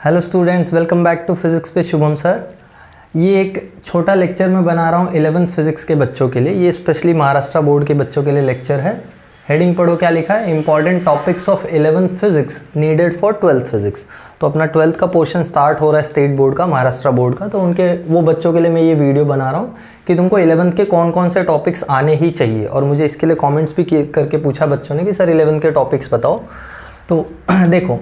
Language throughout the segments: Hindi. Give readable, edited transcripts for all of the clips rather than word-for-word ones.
Hello students, welcome back to physics पे शुभम सर। ये एक छोटा लेक्चर मैं बना रहा हूँ 11th फिज़िक्स के बच्चों के लिए। ये स्पेशली महाराष्ट्र बोर्ड के बच्चों के लिए लेक्चर है। हेडिंग पढ़ो क्या लिखा है, important topics of 11th physics needed for 12th physics. तो अपना 12th का पोर्शन स्टार्ट हो रहा है स्टेट बोर्ड का, महाराष्ट्र बोर्ड का। तो उनके वो बच्चों के लिए मैं ये वीडियो बना रहा हूँ कि तुमको 11th के कौन कौन से टॉपिक्स आने ही चाहिए। और मुझे इसके लिए कॉमेंट्स भी करके पूछा बच्चों ने कि सर 11th के टॉपिक्स बताओ। तो देखो,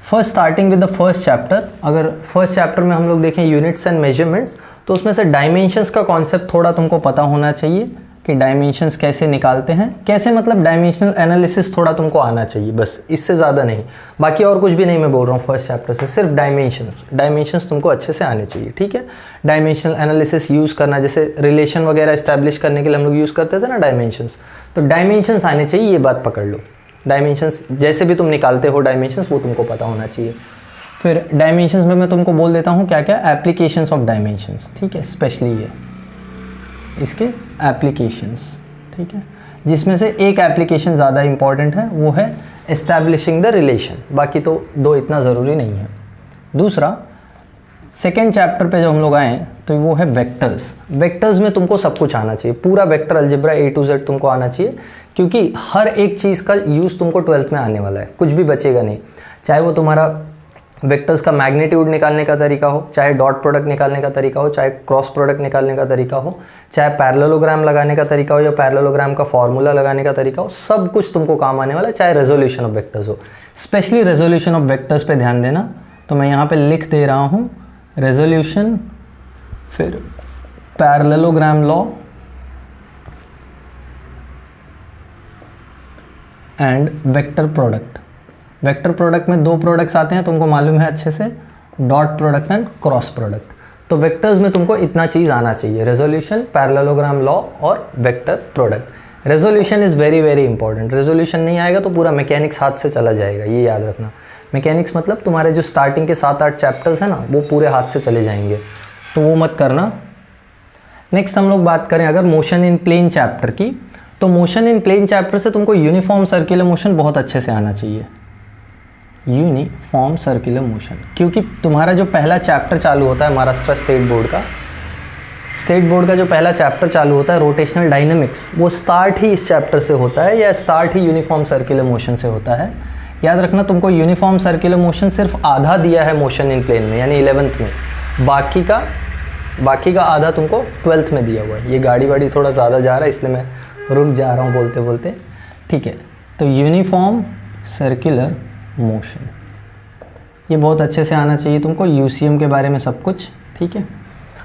first starting with the first chapter. अगर फर्स्ट चैप्टर में हम लोग देखें यूनिट्स एंड मेजरमेंट्स, तो उसमें से डायमेंशंस का कॉन्सेप्ट थोड़ा तुमको पता होना चाहिए कि डायमेंशंस कैसे निकालते हैं, कैसे मतलब डायमेंशनल एनालिसिस थोड़ा तुमको आना चाहिए, बस इससे ज़्यादा नहीं। बाकी और कुछ भी नहीं मैं बोल रहा हूँ फर्स्ट चैप्टर से, सिर्फ डायमेंशंस तुमको अच्छे से आने चाहिए, ठीक है। डायमेंशनल एनालिसिस यूज़ करना, जैसे रिलेशन वगैरह इस्टेब्लिश करने के लिए हम लोग यूज़ करते थे ना डायमेंशंस, तो डायमेंशंस आने चाहिए, ये बात पकड़ लो। डायमेंशंस जैसे भी तुम निकालते हो डायमेंशंस, वो तुमको पता होना चाहिए। फिर डायमेंशंस में मैं तुमको बोल देता हूँ क्या क्या एप्लीकेशंस ऑफ डायमेंशंस, ठीक है। स्पेशली ये इसके एप्लीकेशंस, ठीक है, जिसमें से एक एप्लीकेशन ज़्यादा इंपॉर्टेंट है, वो है एस्टैब्लिशिंग द रिलेशन। बाकी तो दो इतना ज़रूरी नहीं है। दूसरा, सेकेंड चैप्टर पे जब हम लोग आएँ तो वो है वेक्टर्स। वेक्टर्स में तुमको सब कुछ आना चाहिए, पूरा vector algebra A to Z तुमको आना चाहिए, क्योंकि हर एक चीज़ का यूज़ तुमको 12th में आने वाला है, कुछ भी बचेगा नहीं। चाहे वो तुम्हारा वेक्टर्स का मैग्नीट्यूड निकालने का तरीका हो, चाहे डॉट प्रोडक्ट निकालने का तरीका हो, चाहे क्रॉस प्रोडक्ट निकालने का तरीका हो, चाहे पैरेललोग्राम लगाने का तरीका हो या पैरेललोग्राम का फॉर्मूला लगाने का तरीका हो, सब कुछ तुमको काम आने वाला है। चाहे रेजोल्यूशन ऑफ वेक्टर्स हो, स्पेशली रेजोल्यूशन ऑफ वेक्टर्स पे ध्यान देना। तो मैं यहाँ पे लिख दे रहा हूँ रेजोल्यूशन, फिर parallelogram law and vector product. Vector product में दो प्रोडक्ट्स आते हैं, तुमको मालूम है अच्छे से, dot product and cross product. तो वेक्टर्स में तुमको इतना चीज़ आना चाहिए, रेजोल्यूशन, पैरेललोग्राम लॉ और vector product. Resolution is very very important. Resolution नहीं आएगा तो पूरा मैकेनिक्स हाथ से चला जाएगा, ये याद रखना। मैकेनिक्स मतलब तुम्हारे जो स्टार्टिंग के 7-8 चैप्टर्स हैं ना, वो पूरे हाथ से चले जाएंगे, तो वो मत करना। नेक्स्ट हम लोग बात करें अगर मोशन इन प्लेन चैप्टर की, तो मोशन इन प्लेन चैप्टर से तुमको यूनिफॉर्म सर्कुलर मोशन बहुत अच्छे से आना चाहिए। यूनिफॉर्म सर्कुलर मोशन, क्योंकि तुम्हारा जो पहला चैप्टर चालू होता है महाराष्ट्र स्टेट बोर्ड का जो पहला चैप्टर चालू होता है रोटेशनल डायनेमिक्स, वो स्टार्ट ही इस चैप्टर से होता है या स्टार्ट ही यूनिफॉर्म सर्कुलर मोशन से होता है। याद रखना, तुमको यूनिफॉर्म सर्कुलर मोशन सिर्फ आधा दिया है मोशन इन प्लेन में, यानी 11th में। बाकी का आधा तुमको 12th में दिया हुआ है। ये गाड़ी वाड़ी थोड़ा ज़्यादा जा रहा है, इसलिए मैं रुक जा रहा हूँ बोलते बोलते, ठीक है। तो यूनिफॉर्म सर्कुलर मोशन, ये बहुत अच्छे से आना चाहिए तुमको। यूसीएम के बारे में सब कुछ, ठीक है।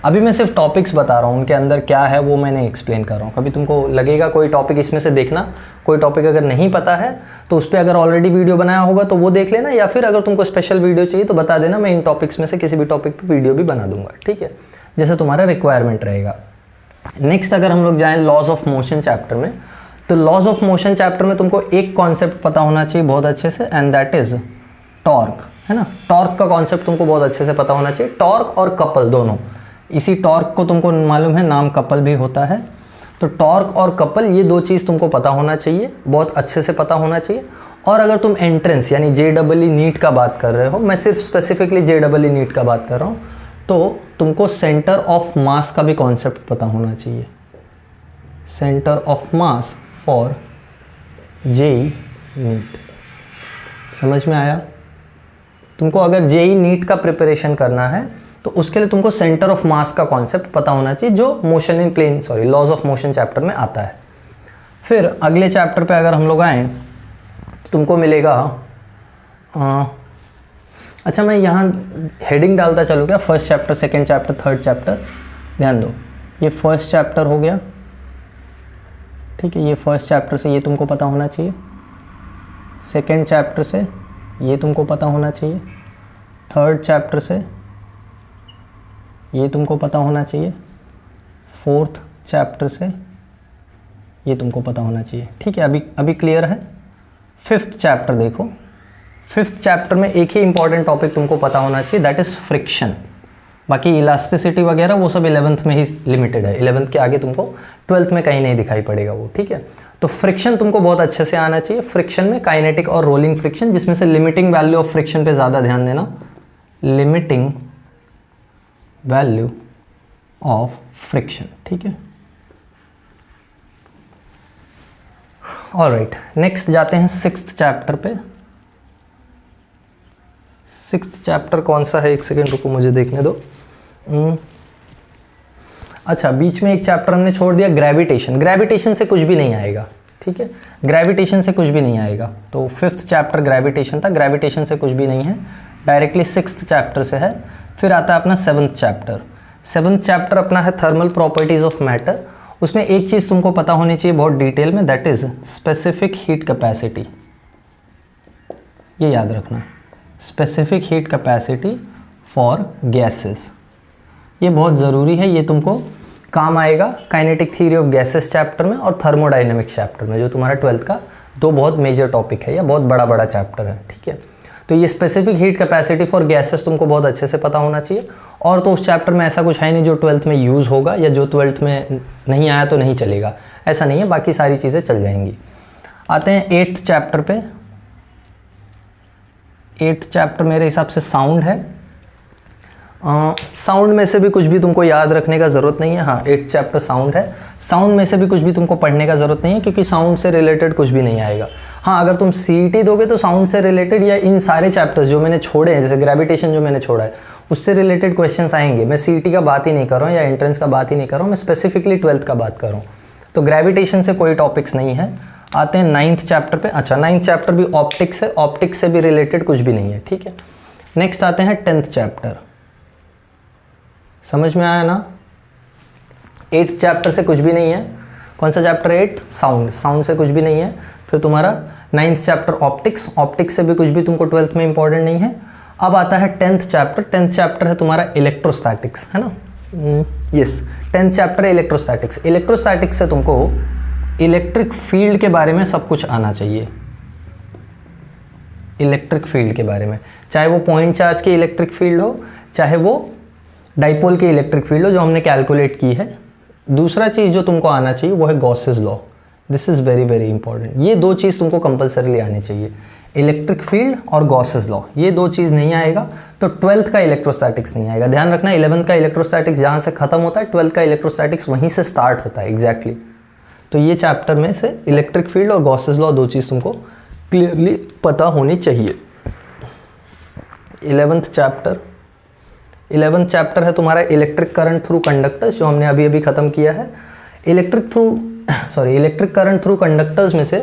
अभी मैं सिर्फ टॉपिक्स बता रहा हूँ, उनके अंदर क्या है वो मैंने एक्सप्लेन कर रहा हूँ। कभी तुमको लगेगा कोई टॉपिक इसमें से देखना, कोई टॉपिक अगर नहीं पता है तो उस पर अगर ऑलरेडी वीडियो बनाया होगा तो वो देख लेना, या फिर अगर तुमको स्पेशल वीडियो चाहिए तो बता देना, मैं इन टॉपिक्स में से किसी भी टॉपिक पर वीडियो भी बना दूंगा, ठीक है, जैसे तुम्हारा रिक्वायरमेंट रहेगा। नेक्स्ट अगर हम लोग जाएँ लॉज ऑफ मोशन चैप्टर में, तो लॉज ऑफ मोशन चैप्टर में तुमको एक कॉन्सेप्ट पता होना चाहिए बहुत अच्छे से, एंड दैट इज टॉर्क, है ना। टॉर्क का कॉन्सेप्ट तुमको बहुत अच्छे से पता होना चाहिए। टॉर्क और कपल दोनों, इसी टॉर्क को तुमको मालूम है नाम कपल भी होता है। तो टॉर्क और कपल, ये दो चीज़ तुमको पता होना चाहिए, बहुत अच्छे से पता होना चाहिए। और अगर तुम एंट्रेंस यानी JEE नीट का बात कर रहे हो, मैं सिर्फ स्पेसिफिकली JEE नीट का बात कर रहा हूँ, तो तुमको सेंटर ऑफ मास का भी कॉन्सेप्ट पता होना चाहिए। Centre of mass for JEE NEET, समझ में आया? तुमको अगर JEE नीट का प्रिपरेशन करना है तो उसके लिए तुमको सेंटर ऑफ मास का कॉन्सेप्ट पता होना चाहिए, जो motion in plane laws of motion chapter में आता है। फिर अगले चैप्टर पे अगर हम लोग आएँ, तुमको मिलेगा अच्छा मैं यहाँ हेडिंग डालता चलूँ क्या, first chapter, second chapter, third chapter. ध्यान दो, ये फर्स्ट चैप्टर हो गया, ठीक है। ये फर्स्ट चैप्टर से ये तुमको पता होना चाहिए, सेकेंड चैप्टर से ये तुमको पता होना चाहिए, थर्ड चैप्टर से ये तुमको पता होना चाहिए, फोर्थ चैप्टर से ये तुमको पता होना चाहिए, ठीक है। अभी क्लियर है। फिफ्थ चैप्टर देखो, फिफ्थ चैप्टर में एक ही इंपॉर्टेंट टॉपिक तुमको पता होना चाहिए, दैट इज़ फ्रिक्शन। बाकी इलास्टिसिटी वगैरह वो सब 11th में ही लिमिटेड है, 11th के आगे तुमको 12th में कहीं नहीं दिखाई पड़ेगा वो, ठीक है। तो फ्रिक्शन तुमको बहुत अच्छे से आना चाहिए। फ्रिक्शन में काइनेटिक और रोलिंग फ्रिक्शन, जिसमें से लिमिटिंग वैल्यू ऑफ फ्रिक्शन पे ज़्यादा ध्यान देना, लिमिटिंग वैल्यू ऑफ फ्रिक्शन, ठीक है। ऑलराइट, नेक्स्ट जाते हैं 6th चैप्टर पे। 6th चैप्टर कौन सा है, एक सेकेंड रुको मुझे देखने दो। अच्छा, बीच में एक चैप्टर हमने छोड़ दिया, ग्रेविटेशन। ग्रेविटेशन से कुछ भी नहीं आएगा, ठीक है, ग्रेविटेशन से कुछ भी नहीं आएगा। तो 5th चैप्टर ग्रेविटेशन था, ग्रेविटेशन से कुछ भी नहीं है, डायरेक्टली 6th चैप्टर से है। फिर आता है अपना 7th चैप्टर। 7th चैप्टर अपना है थर्मल प्रॉपर्टीज ऑफ मैटर। उसमें एक चीज़ तुमको पता होनी चाहिए बहुत डिटेल में, that is specific heat capacity. ये याद रखना, specific heat capacity for gases, ये बहुत ज़रूरी है। ये तुमको काम आएगा kinetic theory of gases chapter में और थर्मोडाइनमिक्स चैप्टर में, जो तुम्हारा 12th का दो बहुत मेजर टॉपिक है या बहुत बड़ा बड़ा चैप्टर है, ठीक है। तो ये specific heat capacity for gases तुमको बहुत अच्छे से पता होना चाहिए। और तो उस चैप्टर में ऐसा कुछ है नहीं जो 12th में यूज़ होगा या जो 12th में नहीं आया तो नहीं चलेगा, ऐसा नहीं है, बाकी सारी चीज़ें चल जाएंगी। आते हैं 8th चैप्टर पे। 8th चैप्टर मेरे हिसाब से साउंड है। साउंड में से भी कुछ भी तुमको याद रखने का ज़रूरत नहीं है। हाँ, 8th चैप्टर साउंड है। साउंड में से भी कुछ भी तुमको पढ़ने का ज़रूरत नहीं है, क्योंकि साउंड से रिलेटेड कुछ भी नहीं आएगा। हाँ, अगर तुम CET दोगे तो साउंड से रिलेटेड या इन सारे चैप्टर्स जो मैंने छोड़े हैं, जैसे ग्रेविटेशन जो मैंने छोड़ा है, उससे रिलेटेड क्वेश्चंस आएंगे। मैं CET का बात ही नहीं कर रहा हूँ या एंट्रेंस का बात ही नहीं कर रहा हूँ, मैं स्पेसिफिकली 12th का बात कर रहा हूँ। तो ग्रेविटेशन से कोई टॉपिक्स नहीं है। आते हैं 9th चैप्टर पे। अच्छा, 9th चैप्टर भी ऑप्टिक्स है, ऑप्टिक्स से भी रिलेटेड कुछ भी नहीं है, ठीक है। नेक्स्ट आते हैं 10th चैप्टर। समझ में आया ना? 8th चैप्टर से कुछ भी नहीं है। कौन सा चैप्टर है? 8 साउंड। साउंड से कुछ भी नहीं है। फिर तुम्हारा 9th चैप्टर ऑप्टिक्स। ऑप्टिक्स से भी कुछ भी तुमको 12th में इंपॉर्टेंट नहीं है। अब आता है 10th चैप्टर। 10th चैप्टर है तुम्हारा इलेक्ट्रोस्टैटिक्स, है ना? यस, 10th चैप्टर है इलेक्ट्रोस्टैटिक्स। इलेक्ट्रोस्टैटिक्स से तुमको इलेक्ट्रिक फील्ड के बारे में सब कुछ आना चाहिए। इलेक्ट्रिक फील्ड के बारे में, चाहे वो पॉइंट चार्ज की इलेक्ट्रिक फील्ड हो, चाहे वो डाइपोल की इलेक्ट्रिक फील्ड हो जो हमने कैलकुलेट की है। दूसरा चीज़ जो तुमको आना चाहिए वो है Gauss's law. This is very very important. ये दो चीज़ तुमको कंपलसरीली आनी चाहिए, इलेक्ट्रिक फील्ड और गॉसेस लॉ। ये दो चीज़ नहीं आएगा तो 12th का इलेक्ट्रोस्टैटिक्स नहीं आएगा। ध्यान रखना, 11th का इलेक्ट्रोस्टैटिक्स जहाँ से खत्म होता है, 12th का इलेक्ट्रोस्टैटिक्स वहीं से स्टार्ट होता है एग्जैक्टली। तो ये चैप्टर में से इलेक्ट्रिक फील्ड और गॉसेस लॉ दो चीज़ तुमको क्लियरली पता होनी चाहिए। 11th चैप्टर है तुम्हारा इलेक्ट्रिक करंट थ्रू कंडक्टर्स, जो हमने अभी अभी ख़त्म किया है। इलेक्ट्रिक करंट थ्रू कंडक्टर्स में से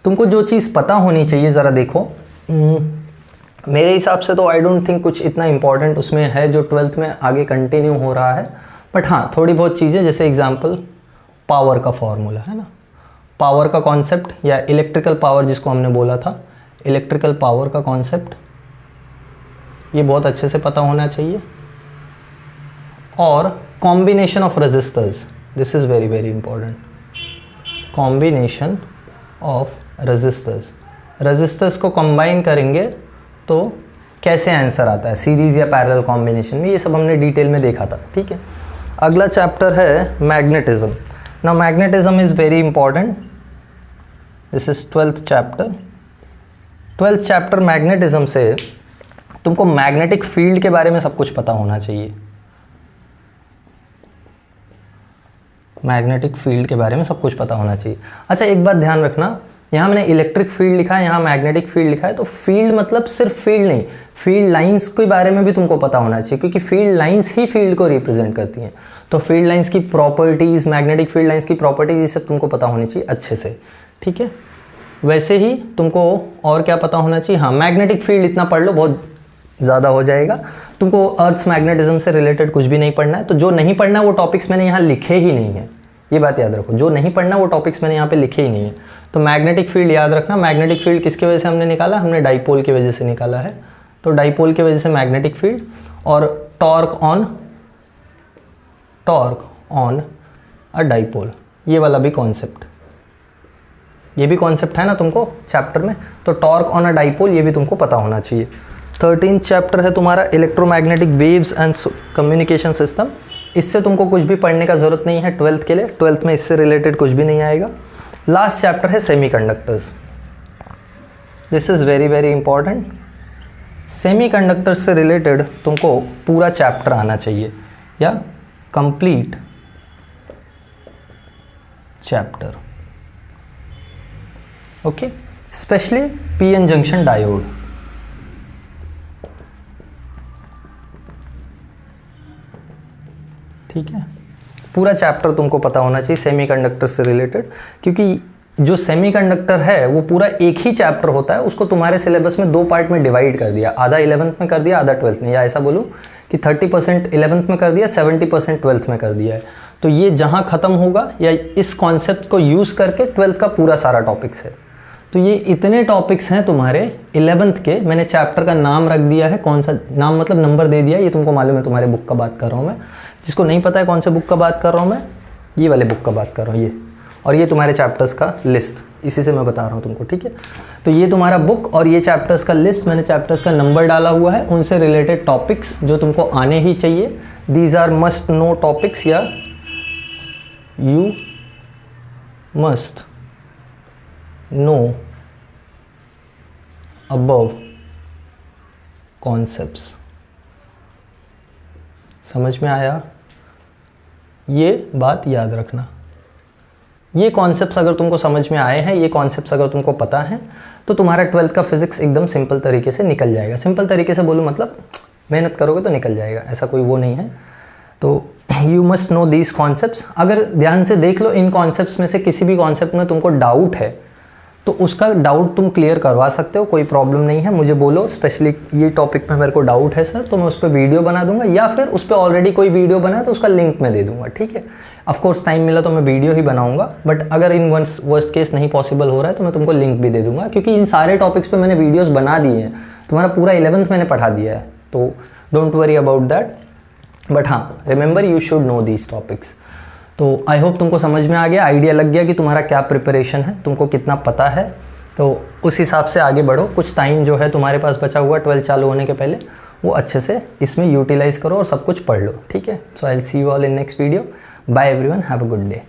तुमको जो चीज़ पता होनी चाहिए, ज़रा देखो। मेरे हिसाब से तो आई डोंट थिंक कुछ इतना इंपॉर्टेंट उसमें है जो 12th में आगे कंटिन्यू हो रहा है, बट हाँ थोड़ी बहुत चीज़ें, जैसे एग्जांपल पावर का फॉर्मूला है ना, पावर का कॉन्सेप्ट या इलेक्ट्रिकल पावर जिसको हमने बोला था, इलेक्ट्रिकल पावर का कॉन्सेप्ट, ये बहुत अच्छे से पता होना चाहिए। और combination of resistors, this is very very important. Combination of resistors को कंबाइन करेंगे तो कैसे आंसर आता है, सीरीज या पैरेलल कॉम्बिनेशन में, ये सब हमने डिटेल में देखा था, ठीक है। अगला चैप्टर है magnetism. Now magnetism is very important. This is 12th chapter. 12th chapter magnetism से तुमको मैग्नेटिक फील्ड के बारे में सब कुछ पता होना चाहिए। मैग्नेटिक फील्ड के बारे में सब कुछ पता होना चाहिए। अच्छा, एक बात ध्यान रखना, यहाँ मैंने इलेक्ट्रिक फील्ड लिखा है, यहाँ मैग्नेटिक फील्ड लिखा है, तो फील्ड मतलब सिर्फ फील्ड नहीं, फील्ड लाइंस के बारे में भी तुमको पता होना चाहिए, क्योंकि फील्ड लाइंस ही फील्ड को रिप्रेजेंट करती हैं। तो फील्ड लाइंस की प्रॉपर्टीज़, मैग्नेटिक फील्ड लाइंस की प्रॉपर्टीज़, ये सब तुमको पता होनी चाहिए अच्छे से, ठीक है। वैसे ही तुमको और क्या पता होना चाहिए, हाँ मैग्नेटिक फील्ड इतना पढ़ लो, बहुत ज़्यादा हो जाएगा। तुमको अर्थ्स मैग्नेटिज्म से रिलेटेड कुछ भी नहीं पढ़ना है। तो जो नहीं पढ़ना वो टॉपिक्स मैंने यहाँ लिखे ही नहीं है, ये बात याद रखो। जो नहीं पढ़ना वो टॉपिक्स मैंने यहाँ पे लिखे ही नहीं है। तो मैग्नेटिक फील्ड याद रखना। मैग्नेटिक फील्ड किसकी वजह से हमने निकाला? हमने डाइपोल की वजह से निकाला है। तो डाइपोल की वजह से मैग्नेटिक फील्ड, और टॉर्क ऑन अ डाइपोल, ये वाला भी कॉन्सेप्ट, ये भी कॉन्सेप्ट है ना तुमको चैप्टर में। तो टॉर्क ऑन अ डाइपोल ये भी तुमको पता होना चाहिए। 13th चैप्टर है तुम्हारा electromagnetic waves and communication system. इससे तुमको कुछ भी पढ़ने का ज़रूरत नहीं है 12th के लिए। 12th में इससे रिलेटेड कुछ भी नहीं आएगा। लास्ट चैप्टर है semiconductors. This is very very important. Semiconductor से रिलेटेड तुमको पूरा चैप्टर आना चाहिए या complete chapter, okay. Specially PN junction diode, ठीक है। पूरा चैप्टर तुमको पता होना चाहिए सेमीकंडक्टर से रिलेटेड, क्योंकि जो सेमीकंडक्टर है वो पूरा एक ही चैप्टर होता है, उसको तुम्हारे सिलेबस में 2 पार्ट में डिवाइड कर दिया, आधा 11th में कर दिया, आधा 12th में, या ऐसा बोलूँ कि 30% 11th में कर दिया, 70% 12th में कर दिया है। तो ये जहाँ ख़त्म होगा या इस कॉन्सेप्ट को यूज़ करके 12th का पूरा सारा टॉपिक्स है। तो ये इतने टॉपिक्स हैं तुम्हारे 11th के। मैंने चैप्टर का नाम रख दिया है, कौन सा नाम मतलब नंबर दे दिया, ये तुमको मालूम है, तुम्हारे बुक का बात कर रहा हूँ मैं। जिसको नहीं पता है कौन से बुक का बात कर रहा हूँ मैं, ये वाले बुक का बात कर रहा हूँ, ये। और ये तुम्हारे चैप्टर्स का लिस्ट, इसी से मैं बता रहा हूँ तुमको, ठीक है। तो ये तुम्हारा बुक और ये चैप्टर्स का लिस्ट, मैंने चैप्टर्स का नंबर डाला हुआ है, उनसे रिलेटेड टॉपिक्स जो तुमको आने ही चाहिए। These are must know topics या you must know above concepts. समझ में आया? ये बात याद रखना। ये कॉन्सेप्ट्स अगर तुमको समझ में आए हैं, ये कॉन्सेप्ट्स अगर तुमको पता है, तो तुम्हारा 12th का फिजिक्स एकदम सिंपल तरीके से निकल जाएगा। सिंपल तरीके से बोलूँ मतलब मेहनत करोगे तो निकल जाएगा, ऐसा कोई वो नहीं है। तो you must know these concepts. अगर ध्यान से देख लो, इन कॉन्सेप्ट्स में से किसी भी कॉन्सेप्ट में तुमको डाउट है तो उसका डाउट तुम क्लियर करवा सकते हो, कोई प्रॉब्लम नहीं है। मुझे बोलो स्पेशली ये टॉपिक में मेरे को डाउट है सर, तो मैं उस पर वीडियो बना दूंगा, या फिर उस पर ऑलरेडी कोई वीडियो बना है तो उसका लिंक मैं दे दूंगा, ठीक है। ऑफ कोर्स टाइम मिला तो मैं वीडियो ही बनाऊंगा, बट अगर इन वर्स्ट केस नहीं पॉसिबल हो रहा है तो मैं तुमको लिंक भी दे दूंगा, क्योंकि इन सारे टॉपिक्स पे मैंने वीडियोस बना दिए हैं। तुम्हारा पूरा 11th मैंने पढ़ा दिया है, तो don't worry about that. But हाँ, remember you should know these topics. तो आई होप तुमको समझ में आ गया, आइडिया लग गया कि तुम्हारा क्या प्रिपरेशन है, तुमको कितना पता है। तो उस हिसाब से आगे बढ़ो। कुछ टाइम जो है तुम्हारे पास बचा हुआ 12 चालू होने के पहले, वो अच्छे से इसमें यूटिलाइज करो और सब कुछ पढ़ लो, ठीक है। So I will see you all in next video. Bye everyone, have a good day.